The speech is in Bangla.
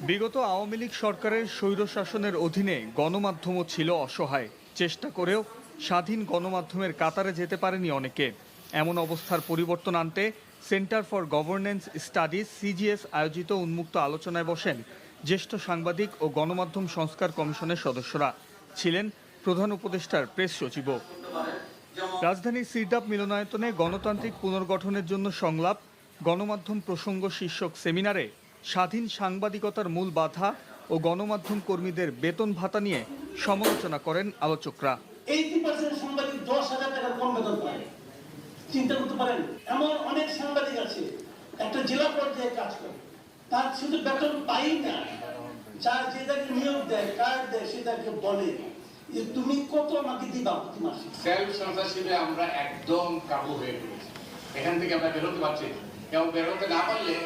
বিগত আওয়ামী লীগ সরকারের স্বৈরশাসনের অধীনে গণমাধ্যমও ছিল অসহায়। চেষ্টা করেও স্বাধীন গণমাধ্যমের কাতারে যেতে পারেনি অনেকে। এমন অবস্থার পরিবর্তন আনতে centre for governance studies CGS আয়োজিত উন্মুক্ত আলোচনায় বসেন জ্যেষ্ঠ সাংবাদিক ও গণমাধ্যম সংস্কার কমিশনের সদস্যরা। ছিলেন প্রধান উপদেষ্টার প্রেস সচিবও। রাজধানীর সিরডাপ মিলনায়তনে গণতান্ত্রিক পুনর্গঠনের জন্য সংলাপ গণমাধ্যম প্রসঙ্গ শীর্ষক সেমিনারে স্বাধীন সাংবাদিকতার মূল বাধা ও গণমাধ্যম কর্মীদের বেতন ভাতা নিয়ে সমালোচনা করেন আলোচকরা। 80% সাংবাদিক 10,000 টাকার কম বেতন পায়। চিন্তা করতে পারেন, এমন অনেক সাংবাদিক আছে একটা জেলা পর্যায়ে কাজ করে, তার শুধু বেতন পাই না, যার যেটাকে নিয়োগ দেয় কার্ড দেয় সেটাকে বলে যে তুমি কত আমাকে দিবা প্রতি মাসে। সেলফ সেন্সরশিপে আমরা একদম কাবু হয়ে পড়েছি। এখান থেকে আমরা বেরোতে পারছি না, এবং বেরোতে না পারলে